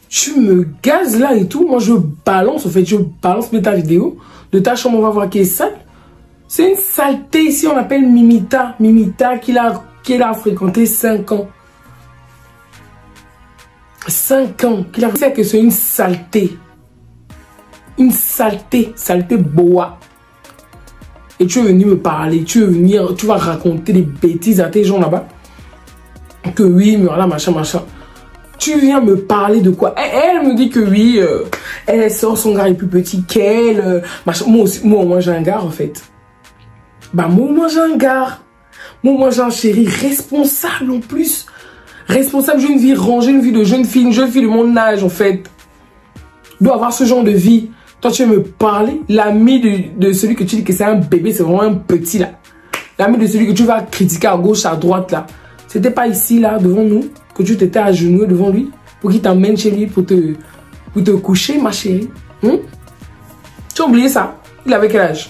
Tu me gazes là et tout. Moi, je balance, en fait. Je balance de ta vidéo. De ta chambre, on va voir qui est sale. C'est une saleté ici. On appelle Mimita. Mimita qui l'a fréquenté 5 ans. 5 ans. Qu'il a fait que c'est une saleté. Une saleté. Saleté boa. Et tu es venu me parler. Tu vas raconter des bêtises à tes gens là-bas. Que oui, mais voilà, machin, machin. Tu viens me parler de quoi? Elle me dit que oui, elle sort, son gars est plus petit qu'elle. Moi, j'ai un gars, en fait. Bah, moi, j'ai un gars. Moi, j'ai un chéri responsable, en plus. Responsable, j'ai une vie rangée, une vie de jeune fille de mon âge, en fait. Doit avoir ce genre de vie. Toi, tu veux me parler? L'ami de celui que tu dis que c'est un bébé, c'est vraiment un petit, là. L'ami de celui que tu vas critiquer à gauche, à droite, là. C'était pas ici, là, devant nous, que tu t'étais agenouillé devant lui pour qu'il t'emmène chez lui pour te coucher, ma chérie. Tu as oublié ça? Il avait quel âge?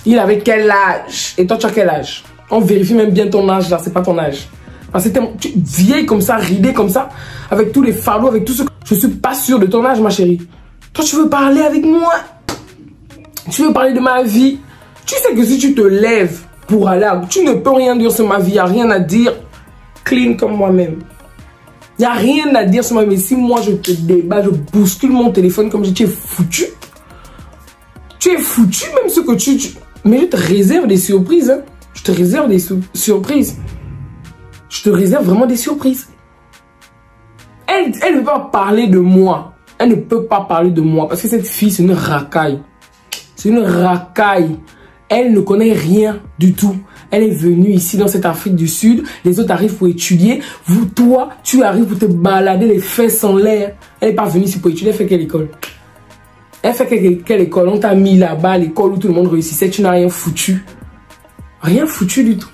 Il avait quel âge? Et toi, tu as quel âge? On vérifie même bien ton âge, là. C'est pas ton âge. Parce que tu es vieille comme ça, ridée comme ça, avec tous les fardeaux, avec tout ce que... Je suis pas sûre de ton âge, ma chérie. Toi, tu veux parler avec moi? Tu veux parler de ma vie? Tu sais que si tu te lèves pour aller à... Tu ne peux rien dire sur ma vie, il n'y a rien à dire. Clean comme moi-même. Il n'y a rien à dire sur moi-même. Si moi, je te débat, je bouscule mon téléphone comme si tu es foutu. Tu es foutu, même ce que tu... Mais je te réserve des surprises. Hein. Je te réserve des surprises. Je te réserve vraiment des surprises. Elle ne peut pas parler de moi. Elle ne peut pas parler de moi. Parce que cette fille, c'est une racaille. C'est une racaille. Elle ne connaît rien du tout. Elle est venue ici dans cette Afrique du Sud. Les autres arrivent pour étudier. Toi, tu arrives pour te balader les fesses en l'air. Elle n'est pas venue ici pour étudier. Elle fait quelle école? Elle fait quelle école? On t'a mis là-bas à l'école où tout le monde réussissait. Tu n'as rien foutu. Rien foutu du tout.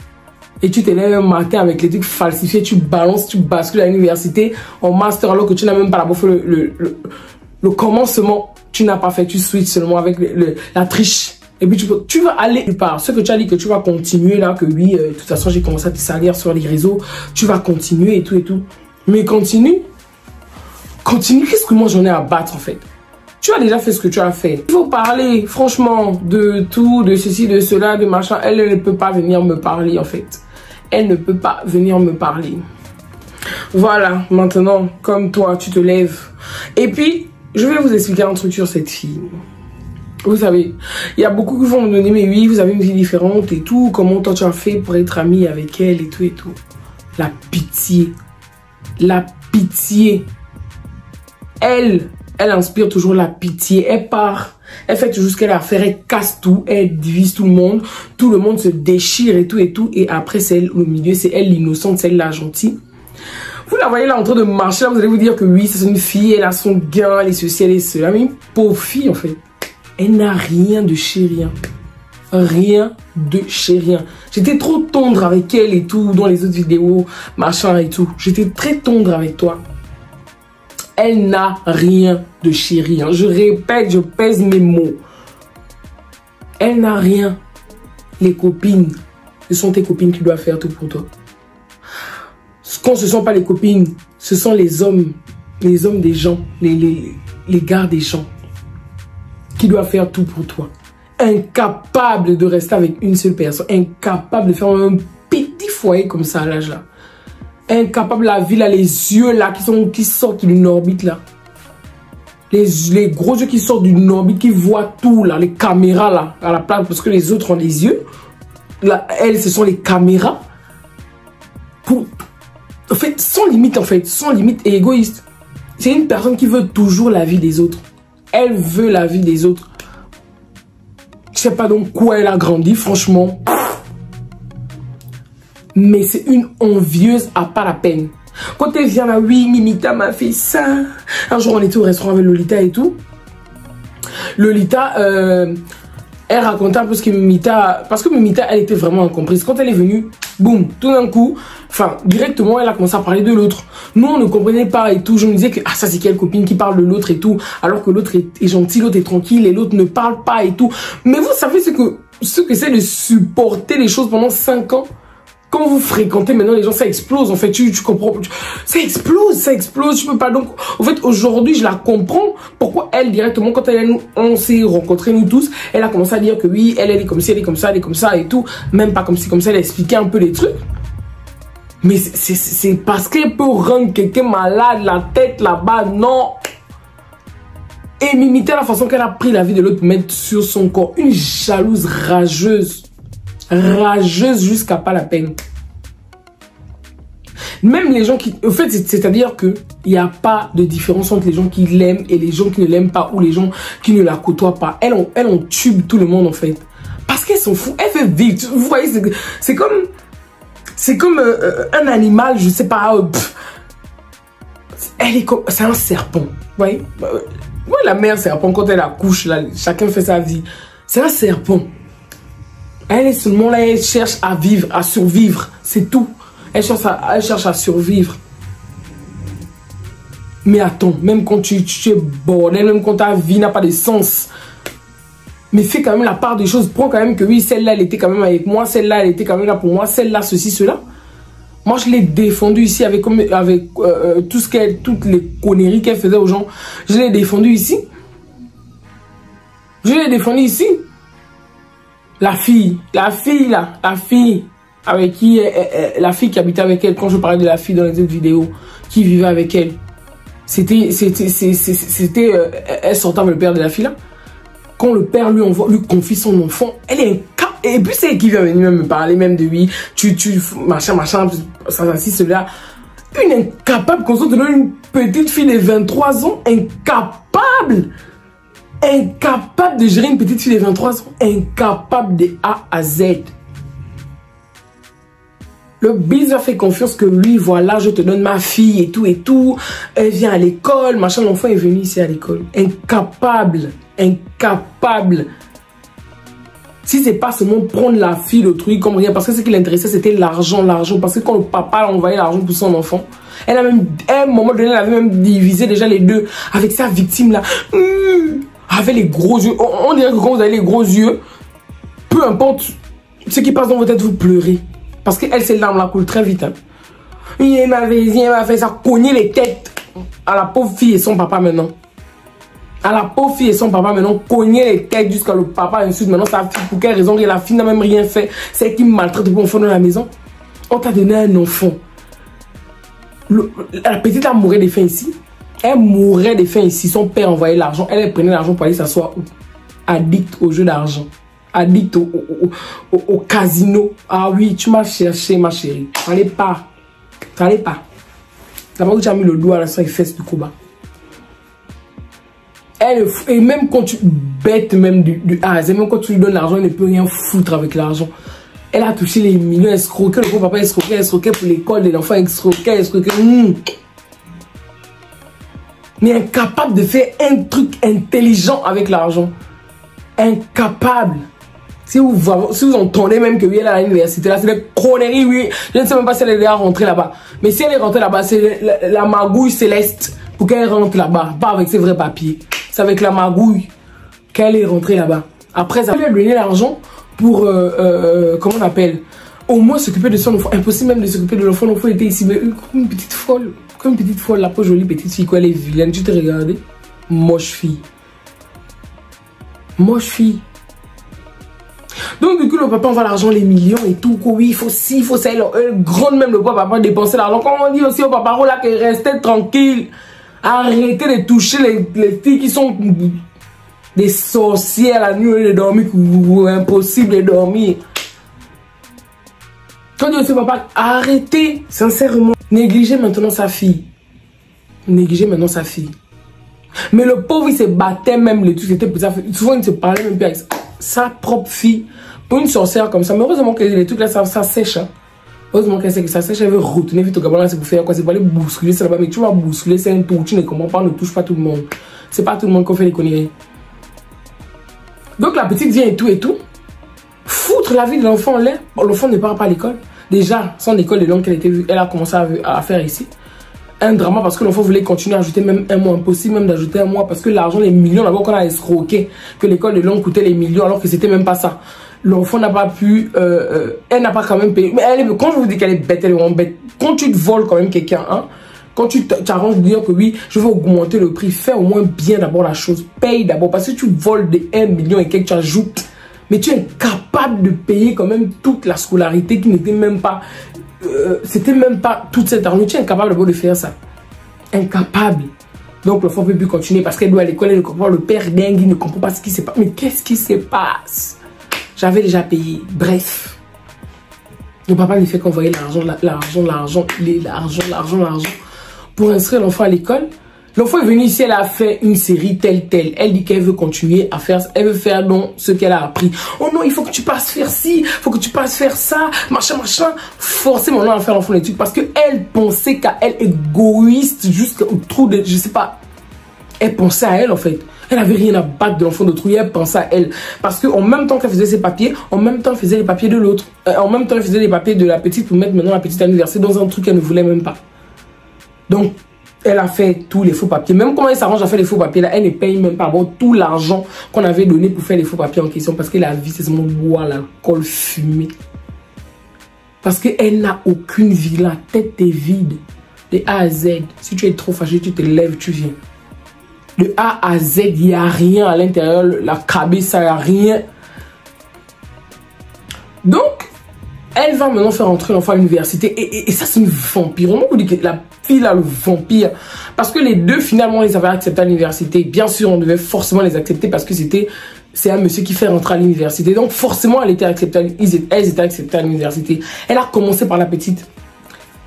Et tu te lèves un matin avec les trucs falsifiés. Tu balances, tu bascules à l'université en master alors que tu n'as même pas d'abord fait le commencement. Tu n'as pas fait. Tu switches seulement avec la triche. Et puis tu vas aller nulle part. Ce que tu as dit que tu vas continuer là, que oui, de toute façon j'ai commencé à te salir sur les réseaux. Tu vas continuer et tout et tout. Mais continue. Continue, qu'est-ce que moi j'en ai à battre en fait? Tu as déjà fait ce que tu as fait. Il faut parler franchement de tout, de ceci, de cela, de machin. Elle ne peut pas venir me parler en fait. Elle ne peut pas venir me parler. Voilà, maintenant, comme toi, tu te lèves. Et puis, je vais vous expliquer un truc sur cette fille. Vous savez, il y a beaucoup qui vont me donner, mais oui, vous avez une vie différente et tout. Comment toi tu as fait pour être ami avec elle et tout et tout. La pitié. La pitié. Elle inspire toujours la pitié. Elle part. Elle fait toujours ce qu'elle a à faire. Elle casse tout. Elle divise tout le monde. Tout le monde se déchire et tout et tout. Et après, c'est elle au milieu. C'est elle l'innocente. C'est elle la gentille. Vous la voyez là en train de marcher. Là, vous allez vous dire que oui, c'est une fille. Elle a son gain. Elle est ceci, elle est cela. Mais une pauvre fille en fait. Elle n'a rien de chez rien. Rien de chez rien. J'étais trop tendre avec elle et tout, dans les autres vidéos, machin et tout. J'étais très tendre avec toi. Elle n'a rien de chez rien. Je répète, je pèse mes mots. Elle n'a rien. Les copines, ce sont tes copines qui doivent faire tout pour toi. Quand ce ne sont pas les copines, ce sont les hommes des gens, les gars des gens. Qui doit faire tout pour toi. Incapable de rester avec une seule personne. Incapable de faire un petit foyer comme ça à l'âge là. Incapable, la vie là, les yeux là qui sortent d'une orbite là. Les gros yeux qui sortent d'une orbite, qui voient tout là, les caméras là, à la place, parce que les autres ont les yeux. Là, elles, ce sont les caméras. En fait, sans limite et égoïste. C'est une personne qui veut toujours la vie des autres. Elle veut la vie des autres. Je sais pas donc quoi elle a grandi, franchement. Mais c'est une envieuse à pas la peine. Quand elle vient là, oui, Mimita m'a fait ça. Un jour, on était au restaurant avec Lolita et tout. Lolita, elle racontait un peu ce que Mimita... Parce que Mimita, elle était vraiment incomprise. Quand elle est venue, boum, tout d'un coup, enfin, directement, elle a commencé à parler de l'autre. Nous, on ne comprenait pas et tout. Je me disais que, ah, ça, c'est quelle copine qui parle de l'autre et tout. Alors que l'autre est gentil, l'autre est tranquille et l'autre ne parle pas et tout. Mais vous savez ce que c'est de supporter les choses pendant 5 ans? quand vous fréquentez maintenant les gens, ça explose. En fait, tu comprends. Ça explose. Tu peux pas. Donc, en fait, aujourd'hui, je la comprends. Pourquoi elle, directement, quand on s'est rencontrés, nous tous, elle a commencé à dire que oui, elle est comme ci, elle est comme ça, elle est comme ça et tout. Même pas comme si, comme ça, elle a expliqué un peu les trucs. Mais c'est parce qu'elle peut rendre quelqu'un malade, la tête là-bas, non. Et m'imiter la façon qu'elle a pris la vie de l'autre pour mettre sur son corps. Une jalouse rageuse. Rageuse jusqu'à pas la peine. Même les gens qui... En fait, c'est-à-dire qu'il n'y a pas de différence entre les gens qui l'aiment et les gens qui ne l'aiment pas ou les gens qui ne la côtoient pas. Elle on tube tout le monde en fait. Parce qu'elle s'en fout. Elle fait vivre. Vous voyez, c'est comme... C'est comme un animal, je sais pas. Elle est comme... C'est un serpent. Vous voyez? Ouais, la mère serpent, quand elle accouche, là, chacun fait sa vie. C'est un serpent. Elle est seulement là, elle cherche à vivre, à survivre. C'est tout. Elle cherche à survivre. Mais attends, même quand tu es bordel, même quand ta vie n'a pas de sens, mais fais quand même la part des choses. Prends quand même que oui, celle-là, elle était quand même avec moi. Celle-là, elle était quand même là pour moi. Celle-là, ceci, cela. Moi, je l'ai défendu ici avec toutes les conneries qu'elle faisait aux gens. Je l'ai défendu ici. Je l'ai défendu ici. La fille avec qui, la fille qui habitait avec elle, quand je parlais de la fille dans les autres vidéos, qui vivait avec elle. Elle sortait avec le père de la fille là. Quand le père lui confie son enfant, elle est incapable. Et puis c'est elle qui vient venir me parler même de lui, machin, ça, cela. Une incapable, qu'on se donne une petite fille de 23 ans, incapable de gérer une petite fille de 23 ans, incapable de A à Z. Le biz a fait confiance que lui, voilà, je te donne ma fille et tout, elle vient à l'école, machin, l'enfant est venu ici à l'école. Incapable. Si c'est pas seulement prendre la fille d'autrui comme rien, parce que ce qui l'intéressait c'était l'argent, parce que quand le papa a envoyé l'argent pour son enfant, elle a même, à un moment donné, elle avait même divisé déjà les deux avec sa victime là, avec les gros yeux. On dirait que quand vous avez les gros yeux, peu importe ce qui passe dans votre tête, vous pleurez. Parce qu'elle, ces larmes là coulent très vite. Hein. Elle m'a fait ça, cogner les têtes à la pauvre fille et son papa maintenant. À la pauvre fille et son papa maintenant, cogner les têtes jusqu'à le papa insulte maintenant sa fille. Pour quelle raison? La fille n'a même rien fait. C'est elle qui maltraite pour enfant dans la maison. On t'a donné un enfant. La petite a mouru de faim ici. Elle mourait de faim ici. Son père envoyait l'argent. Elle prenait l'argent pour aller s'asseoir où? Addict au jeu d'argent. Addict au casino. Ah oui, tu m'as cherché ma chérie. T'allais pas. D'abord que tu as mis le doigt là sur les fesses du combat. Et même quand tu bêtes même même quand tu lui donnes l'argent, elle ne peut rien foutre avec l'argent. Elle a touché les millions, escroqué, le pauvre papa escroqué pour l'école de l'enfant, escroqué. Mais incapable de faire un truc intelligent avec l'argent. Incapable. Si vous entendez même que oui, elle est à l'université, là, c'est des conneries, oui. Je ne sais même pas si elle est déjà rentrée là-bas. Mais si elle est rentrée là-bas, c'est la magouille céleste pour qu'elle rentre là-bas. Pas avec ses vrais papiers. C'est avec la magouille qu'elle est rentrée là-bas. Après, ça lui a donné l'argent pour, comment on appelle, au moins s'occuper de son enfant. Impossible même de s'occuper de l'enfant. L'enfant était ici, mais comme une petite folle. Comme une petite folle, la peau jolie petite fille, quoi, elle est vilaine. Tu t'es regardé? Moche fille. Moche fille. Donc du coup le papa envoie l'argent, les millions et tout, oui, il faut ci, il faut ça, elle gronde même le papa dépenser l'argent. Comme on dit aussi au papa là, que restez tranquille, arrêtez de toucher les filles qui sont des sorcières la nuit de dormir, impossible de dormir. Quand dit aussi au papa, arrêtez, sincèrement, négligez maintenant sa fille. Négligez maintenant sa fille. Mais le pauvre il se battait même les trucs, c'était pour ça. Souvent il ne se parlait même plus avec sa propre fille. Pour une sorcière comme ça, mais heureusement que les trucs là ça sèche. Hein. Heureusement qu'elle sait que ça sèche, elle veut retourner vite au Gabon là, c'est pour faire quoi? C'est pour aller bousculer ça là-bas, mais tu vas bousculer, c'est un tour, tu ne comprends pas, ne touche pas tout le monde. C'est pas tout le monde qu'on fait les conneries. Donc la petite vient et tout. Foutre la vie de l'enfant en l'air. Bon, l'enfant ne part pas à l'école. Déjà, son école de langue qu'elle était vue, elle a commencé à faire ici. Un drama parce que l'enfant voulait continuer à ajouter même un mois. Impossible même d'ajouter un mois parce que l'argent, les millions, d'abord qu'on a escroqué, que l'école de langue coûtait les millions alors que c'était même pas ça. l'enfant n'a pas pu, elle n'a pas quand même payé. Mais quand je vous dis qu'elle est bête, elle est vraiment bête. Quand tu te voles quand même quelqu'un, hein, quand tu t'arranges de dire que oui, je vais augmenter le prix, fais au moins bien d'abord la chose. Paye d'abord. Parce que tu voles des 1 million et quelques, tu ajoutes. Mais tu es incapable de payer quand même toute la scolarité qui n'était même pas... c'était même pas toute cette argent. Tu es incapable d'abord de faire ça. Incapable. Donc l'enfant ne peut plus continuer parce qu'elle doit à l'école, elle ne comprend pas. Le père dingue, il ne comprend pas ce qui se passe. Mais qu'est-ce qui se passe? J'avais déjà payé. Bref. Le papa ne fait qu'envoyer l'argent pour inscrire l'enfant à l'école. L'enfant est venu ici, elle a fait une série telle. Elle dit qu'elle veut continuer à faire, elle veut faire donc ce qu'elle a appris. Oh non, il faut que tu passes faire ci, il faut que tu passes faire ça, machin. Forcément, on va faire l'enfant l'étude parce qu'elle pensait qu'à elle, égoïste jusqu'au trou de, je sais pas. Elle pensait à elle en fait. Elle avait rien à battre de l'enfant d'autrui, elle pensait à elle. Parce qu'en même temps qu'elle faisait ses papiers, en même temps elle faisait les papiers de l'autre. En même temps elle faisait les papiers de la petite pour mettre maintenant la petite à l'université dans un truc qu'elle ne voulait même pas. Donc, elle a fait tous les faux papiers. Même comment elle s'arrange à faire les faux papiers, là, elle ne paye même pas bon, tout l'argent qu'on avait donné pour faire les faux papiers en question. Parce que la vie, c'est seulement boire l'alcool fumé. Parce qu'elle n'a aucune vie. La tête est vide. De A à Z. Si tu es trop fâché, tu te lèves, tu viens. De A à Z, il n'y a rien à l'intérieur. La cabine, ça, il n'y a rien. Donc, elle va maintenant faire entrer l'enfant à l'université. Et ça, c'est une vampire. On vous dit que la fille a le vampire. Parce que les deux, finalement, ils avaient accepté à l'université. Bien sûr, on devait forcément les accepter parce que c'est un monsieur qui fait rentrer à l'université. Donc, forcément, elles étaient acceptées à l'université. Elle a commencé par la petite.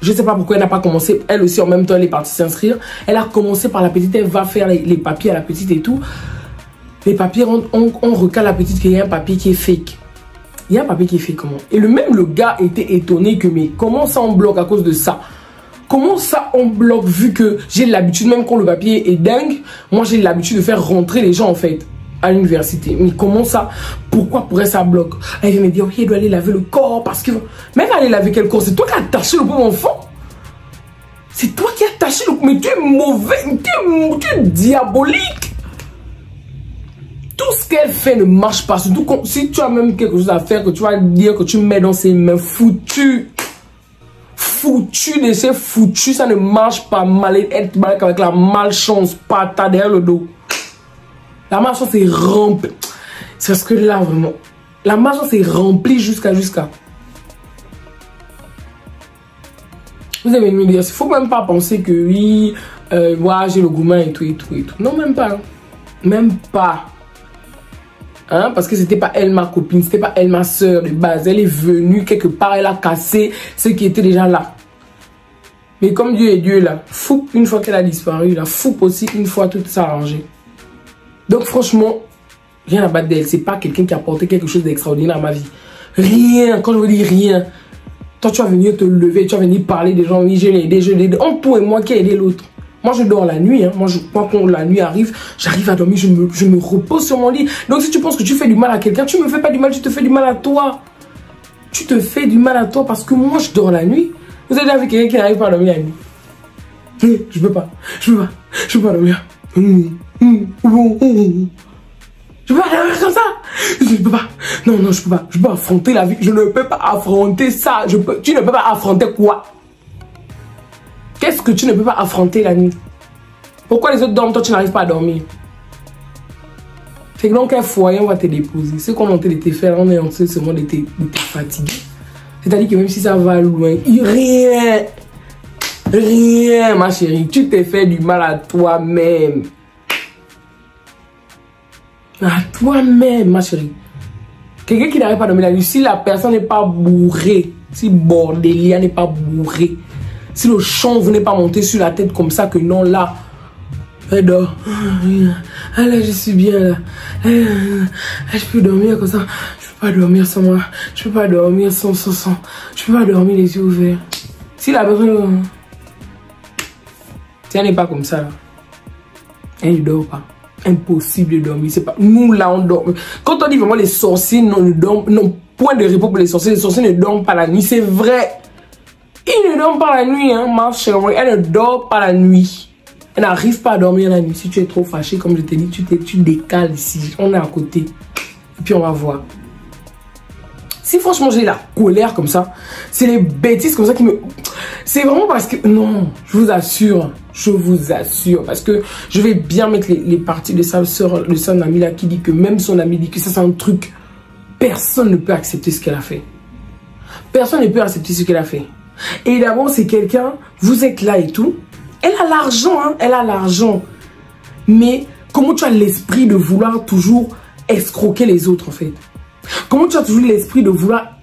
Je ne sais pas pourquoi elle n'a pas commencé. Elle aussi, en même temps, elle est partie s'inscrire. Elle a commencé par la petite. Elle va faire les papiers à la petite et tout. Les papiers, on recale la petite qu'il y a un papier qui est fake. Il y a un papier qui est fait comment? Et le gars était étonné que, mais comment ça on bloque à cause de ça? Comment ça on bloque vu que j'ai l'habitude, même quand le papier est dingue, moi j'ai l'habitude de faire rentrer les gens en fait à l'université. Mais comment ça? Pourquoi pourrait ça bloque? Elle vient me dire, ok, il doit aller laver le corps parce que... Mais elle va aller laver quel corps? C'est toi qui as attaché le pauvre enfant? C'est toi qui as attaché le... Mais tu es mauvais, tu es diabolique. Tout ce qu'elle fait ne marche pas. Surtout si tu as même quelque chose à faire, que tu vas dire que tu mets dans ses mains, foutu. Foutu de ces foutus, ça ne marche pas. Être malade avec la malchance, patate derrière le dos. La malchance est remplie. C'est parce que là, vraiment, la malchance est remplie jusqu'à. Vous avez me dire, il ne faut même pas penser que oui, moi j'ai le gourmand et tout. Non, même pas. Même pas. Hein, parce que c'était pas elle ma copine, c'était pas elle ma soeur de base. Elle est venue quelque part, elle a cassé ce qui était déjà là. Mais comme Dieu est Dieu là, fou une fois qu'elle a disparu, là, fou aussi une fois tout s'est arrangé. Donc franchement, rien à battre d'elle. C'est pas quelqu'un qui a apporté quelque chose d'extraordinaire à ma vie. Rien, quand je vous dis rien. Toi tu vas venir te lever, tu vas venir parler des gens, oui je l'ai aidé. Entre toi et moi qui a aidé l'autre. Moi, je dors la nuit. Hein. Moi, quand la nuit arrive, j'arrive à dormir, je me repose sur mon lit. Donc, si tu penses que tu fais du mal à quelqu'un, tu ne me fais pas du mal, tu te fais du mal à toi. Tu te fais du mal à toi parce que moi, je dors la nuit. Vous avez déjà vu quelqu'un qui n'arrive pas à dormir la nuit? Je peux pas dormir. Je peux pas dormir comme ça. Je peux pas. Non, je peux pas. Je peux pas affronter la vie. Je ne peux pas affronter ça. Tu ne peux pas affronter quoi? Qu'est-ce que tu ne peux pas affronter la nuit? Pourquoi les autres dorment, toi tu n'arrives pas à dormir? C'est que dans quel foyer on va te déposer? Ce qu'on est en train de te faire, on est en train seulement de te fatiguer. C'est-à-dire que même si ça va loin, rien ma chérie, tu t'es fait du mal à toi-même. À toi-même ma chérie. Quelqu'un qui n'arrive pas à dormir la nuit, si la personne n'est pas bourrée, si Bordelia n'est pas bourrée, si le chanvre n'est pas monté sur la tête comme ça, que non, là, elle dort. Ah là, je suis bien là. Je peux dormir comme ça. Je peux pas dormir sans moi. Je peux pas dormir sans. Je peux pas dormir les yeux ouverts. Si la personne... Si elle n'est pas comme ça, là, elle ne dort pas. Impossible de dormir. C'est pas... Nous, là, on dort. Quand on dit vraiment les sorciers ne dorment... Non, point de repos pour les sorciers. Les sorciers ne dorment pas la nuit. C'est vrai. Ils ne dorment pas la nuit, hein, ma chérie. Elle ne dort pas la nuit. Elle n'arrive pas à dormir la nuit. Si tu es trop fâché, comme je t'ai dit, tu décales ici. On est à côté. Et puis on va voir. Si franchement j'ai la colère comme ça, c'est les bêtises comme ça qui me... C'est vraiment parce que... Non, je vous assure, parce que je vais bien mettre les parties de sa soeur, de son ami là, qui dit que même son ami dit que ça c'est un truc, personne ne peut accepter ce qu'elle a fait. Personne ne peut accepter ce qu'elle a fait. Et d'abord c'est quelqu'un, vous êtes là et tout, elle a l'argent, hein, elle a l'argent. Mais comment tu as l'esprit de vouloir toujours escroquer les autres en fait? Comment tu as toujours l'esprit de vouloir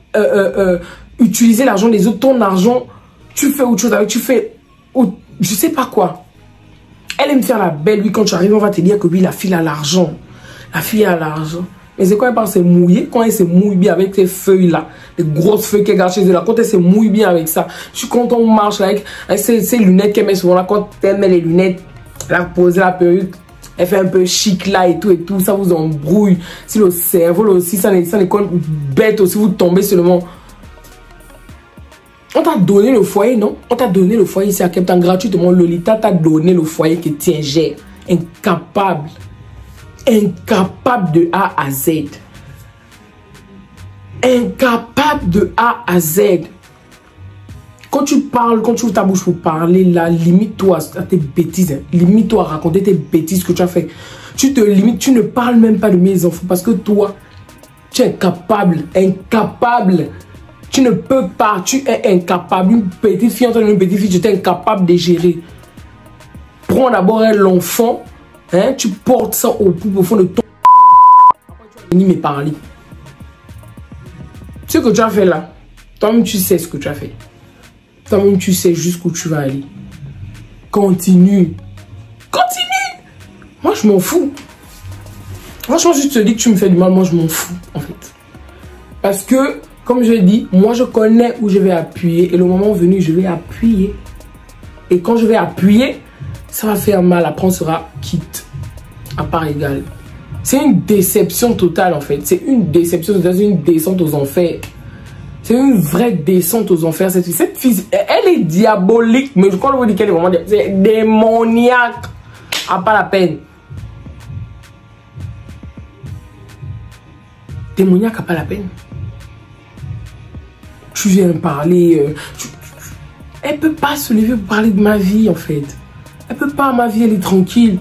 utiliser l'argent des autres, ton argent, tu fais autre chose avec, tu fais, je sais pas quoi. Elle aime faire la belle, lui, quand tu arrives, on va te dire que oui, la fille a l'argent. La fille a l'argent. Mais c'est quand elle part se mouiller, quand elle se mouille bien avec ces feuilles-là, les grosses feuilles qu'elle garde chez elle, là, quand elle se mouille bien avec ça, je suis quand on marche là, avec ces lunettes qu'elle met souvent là, quand elle met les lunettes, elle a posé la perruque, elle fait un peu chic là et tout, ça vous embrouille. Si le cerveau là aussi, ça n'est comme bête aussi, vous tombez seulement. On t'a donné le foyer, non? On t'a donné le foyer ici à Cape Town gratuitement. Lolita t'a donné le foyer que tu gères. Incapable. Incapable de A à Z. Incapable de A à Z. Quand tu parles, quand tu ouvres ta bouche pour parler, là, limite-toi à tes bêtises. Hein. Limite-toi à raconter tes bêtises que tu as fait. Tu te limites, tu ne parles même pas de mes enfants parce que toi, tu es incapable. Incapable. Tu ne peux pas, tu es incapable. Une petite fille, entre une petite fille, tu es incapable de gérer. Prends d'abord l'enfant, hein, tu portes ça au fond de ton... Après, tu vas venir me parler. Ce que tu as fait là, toi-même tu sais ce que tu as fait. Toi-même tu sais jusqu'où tu vas aller. Continue. Continue. Moi je m'en fous. Franchement, je te dis que tu me fais du mal, moi je m'en fous en fait. Parce que, comme je l'ai dit, moi je connais où je vais appuyer et le moment venu, je vais appuyer. Et quand je vais appuyer, ça va faire mal. Après, on sera quitte à part égale. C'est une déception totale en fait. C'est une déception totale, c'est une descente aux enfers. C'est une vraie descente aux enfers. Cette fille, elle est diabolique. Mais je crois que vous dites qu'elle est vraiment démoniaque. À pas la peine. Démoniaque à pas la peine. Tu viens parler. Elle peut pas se lever pour parler de ma vie en fait. Elle peut pas, ma vie elle est tranquille.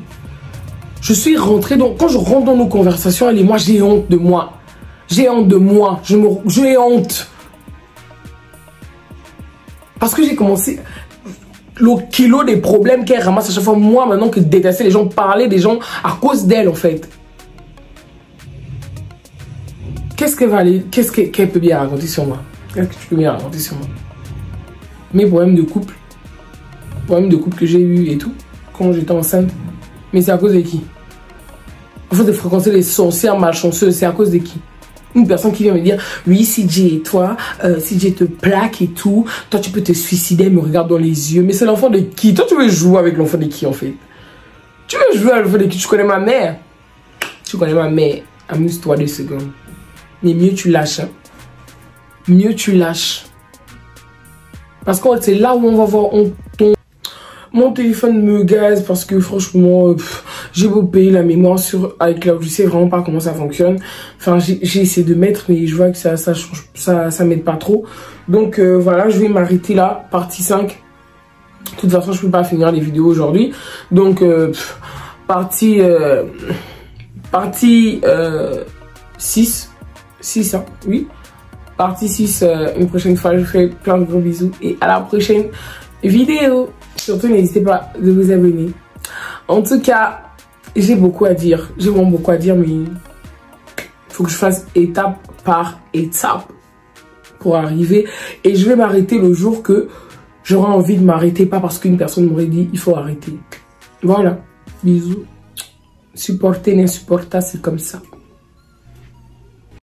Je suis rentrée, donc quand je rentre dans nos conversations, elle et moi, j'ai honte de moi. J'ai honte de moi. J'ai honte. Parce que j'ai commencé le kilo des problèmes qu'elle ramasse à chaque fois. Moi, maintenant que détester les gens, parler des gens à cause d'elle en fait. Qu'est-ce qu'elle va aller, qu'elle peut bien raconter sur moi? Qu'est-ce que tu peux bien raconter sur moi? Mes problèmes de couple. Problèmes de couple que j'ai eu et tout. Quand j'étais enceinte. Mais c'est à cause de qui? En fait, de fréquenter les sorcières malchanceuses, c'est à cause de qui? Une personne qui vient me dire, oui, CJ, toi, CJ te plaque et tout, toi tu peux te suicider, elle me regarde dans les yeux. Mais c'est l'enfant de qui? Toi tu veux jouer avec l'enfant de qui en fait? Tu veux jouer avec l'enfant de qui? Tu connais ma mère? Tu connais ma mère? Amuse-toi 2 secondes. Mais mieux tu lâches. Hein? Mieux tu lâches. Parce que c'est là où on va voir, mon téléphone me gaze parce que franchement, j'ai beau payer la mémoire sur iCloud, je sais vraiment pas comment ça fonctionne. Enfin, j'ai essayé de mettre, mais je vois que ça m'aide pas trop. Donc voilà, je vais m'arrêter là, partie 5. De toute façon, je peux pas finir les vidéos aujourd'hui. Donc, partie 6. 6, hein, oui. Partie 6, une prochaine fois, je vous fais plein de gros bisous. Et à la prochaine vidéo. Surtout, n'hésitez pas de vous abonner. En tout cas, j'ai beaucoup à dire. J'ai vraiment beaucoup à dire, mais il faut que je fasse étape par étape pour arriver. Et je vais m'arrêter le jour que j'aurai envie de m'arrêter. Pas parce qu'une personne m'aurait dit, il faut arrêter. Voilà. Bisous. Supporter, n'insupporter, c'est comme ça.